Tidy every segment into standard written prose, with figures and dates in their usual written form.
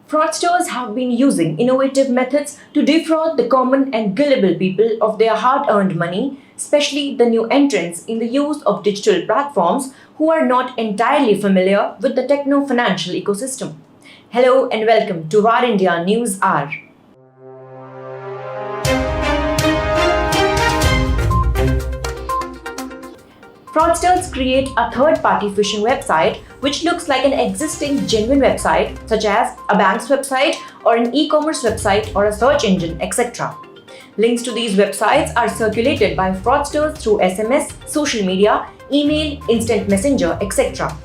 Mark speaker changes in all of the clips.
Speaker 1: Fraudsters have been using innovative methods to defraud the common and gullible people of their hard-earned money, especially the new entrants in the use of digital platforms who are not entirely familiar with the techno-financial ecosystem. Hello and welcome to VARINDIA News Hour. Fraudsters create a third-party phishing website which looks like an existing genuine website such as a bank's website or an e-commerce website or a search engine, etc. Links to these websites are circulated by fraudsters through SMS, social media, email, instant messenger, etc.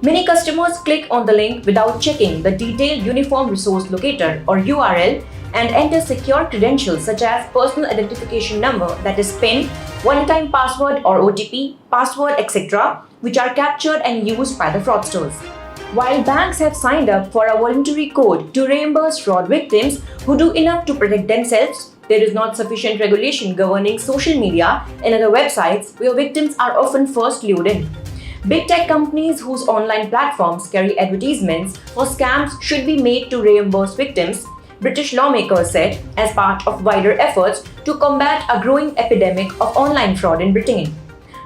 Speaker 1: Many customers click on the link without checking the detailed Uniform Resource Locator or URL and enter secure credentials such as personal identification number, that is PIN, one-time password or OTP, password, etc., which are captured and used by the fraudsters. While banks have signed up for a voluntary code to reimburse fraud victims who do enough to protect themselves, there is not sufficient regulation governing social media and other websites where victims are often first lured in. Big tech companies whose online platforms carry advertisements for scams should be made to reimburse victims, British lawmakers said, as part of wider efforts to combat a growing epidemic of online fraud in Britain.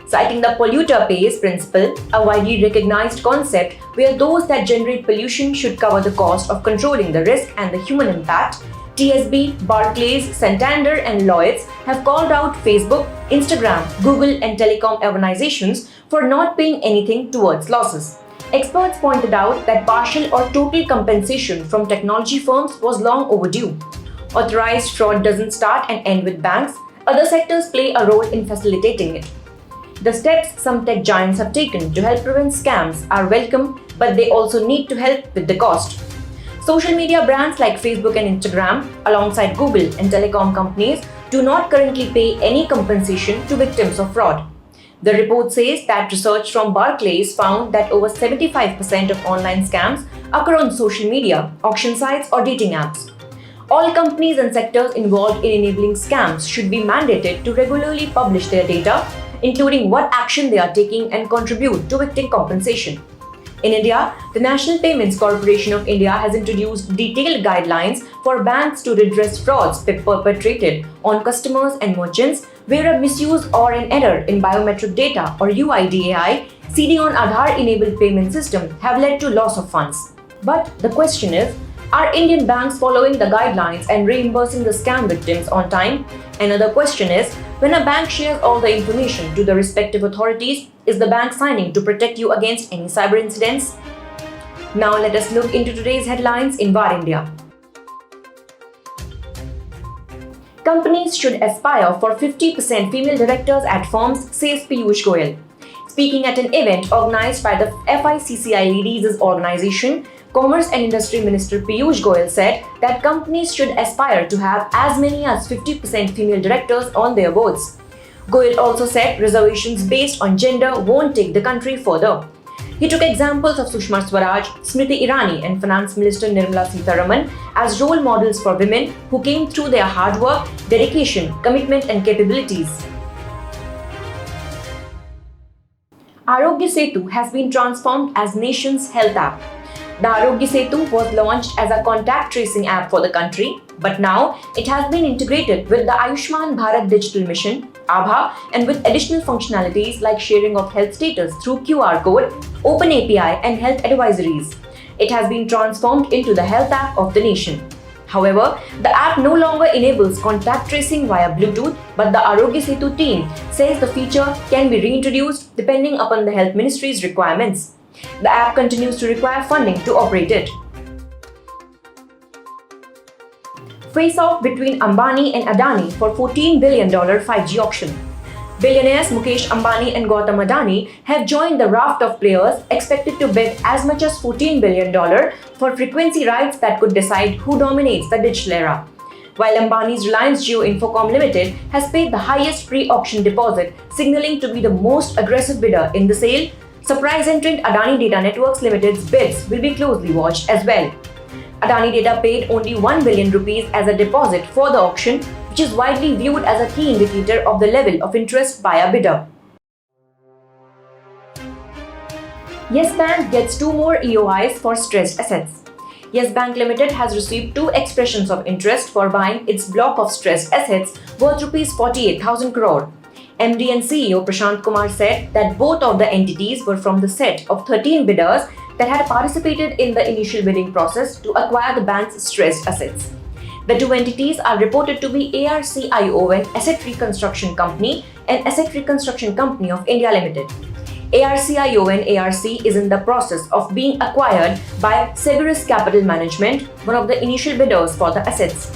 Speaker 1: Citing the polluter pays principle, a widely recognized concept where those that generate pollution should cover the cost of controlling the risk and the human impact, TSB, Barclays, Santander and Lloyds have called out Facebook, Instagram, Google and telecom organizations for not paying anything towards losses. Experts pointed out that partial or total compensation from technology firms was long overdue. Authorized fraud doesn't start and end with banks. Other sectors play a role in facilitating it. The steps some tech giants have taken to help prevent scams are welcome, but they also need to help with the cost. Social media brands like Facebook and Instagram, alongside Google and telecom companies, do not currently pay any compensation to victims of fraud. The report says that research from Barclays found that over 75% of online scams occur on social media, auction sites, or dating apps. All companies and sectors involved in enabling scams should be mandated to regularly publish their data, including what action they are taking and contribute to victim compensation. In India, the National Payments Corporation of India has introduced detailed guidelines for banks to redress frauds perpetrated on customers and merchants where a misuse or an error in biometric data or UIDAI seeding on Aadhaar-enabled payment system have led to loss of funds. But the question is, are Indian banks following the guidelines and reimbursing the scam victims on time? Another question is, when a bank shares all the information to the respective authorities, is the bank signing to protect you against any cyber incidents? Now let us look into today's headlines in VARINDIA. Companies should aspire for 50% female directors at firms, says Piyush Goyal. Speaking at an event organized by the FICCI Ladies' organization, Commerce and Industry Minister Piyush Goyal said that companies should aspire to have as many as 50% female directors on their boards. Goyal also said reservations based on gender won't take the country further. He took examples of Sushma Swaraj, Smriti Irani and Finance Minister Nirmala Sitharaman as role models for women who came through their hard work, dedication, commitment and capabilities. AarogyaSetu has been transformed as nation's health app. The AarogyaSetu was launched as a contact tracing app for the country, but now it has been integrated with the Ayushman Bharat Digital Mission, ABHA, and with additional functionalities like sharing of health status through QR code, open API, and health advisories. It has been transformed into the health app of the nation. However, the app no longer enables contact tracing via Bluetooth, but the AarogyaSetu team says the feature can be reintroduced depending upon the Health Ministry's requirements. The app continues to require funding to operate it. Faceoff between Ambani and Adani for $14 billion 5G auction. Billionaires Mukesh Ambani and Gautam Adani have joined the raft of players expected to bid as much as $14 billion for frequency rights that could decide who dominates the digital era. While Ambani's Reliance Jio Infocom Limited has paid the highest pre-auction deposit, signaling to be the most aggressive bidder in the sale, surprise entrant Adani Data Networks Limited's bids will be closely watched as well. Adani Data paid only 1 billion rupees as a deposit for the auction, which is widely viewed as a key indicator of the level of interest by a bidder. YESBank gets 2 more EoIs for stressed assets. YESBank Limited has received 2 expressions of interest for buying its block of stressed assets worth Rs 48,000 crore. MD and CEO Prashant Kumar said that both of the entities were from the set of 13 bidders that had participated in the initial bidding process to acquire the bank's stressed assets. The 2 entities are reported to be ARCION Asset Reconstruction Company and Asset Reconstruction Company of India Limited. ARCION ARC is in the process of being acquired by Severus Capital Management, one of the initial bidders for the assets.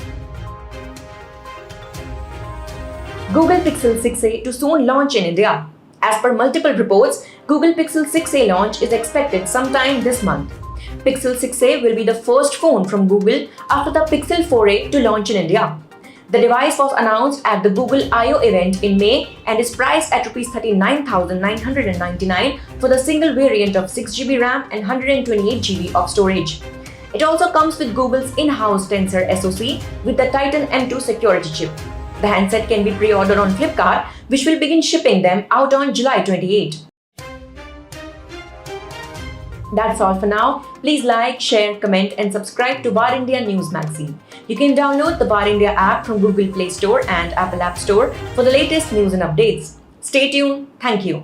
Speaker 1: Google Pixel 6a to soon launch in India. As per multiple reports, Google Pixel 6a launch is expected sometime this month. Pixel 6a will be the first phone from Google after the Pixel 4a to launch in India. The device was announced at the Google I/O event in May and is priced at Rs 39,999 for the single variant of 6GB RAM and 128GB of storage. It also comes with Google's in-house Tensor SoC with the Titan M2 security chip. The handset can be pre-ordered on Flipkart, which will begin shipping them out on July 28. That's all for now. Please like, share, comment and subscribe to VARINDIA News Magazine. You can download the VARINDIA app from Google Play Store and Apple App Store for the latest news and updates. Stay tuned. Thank you.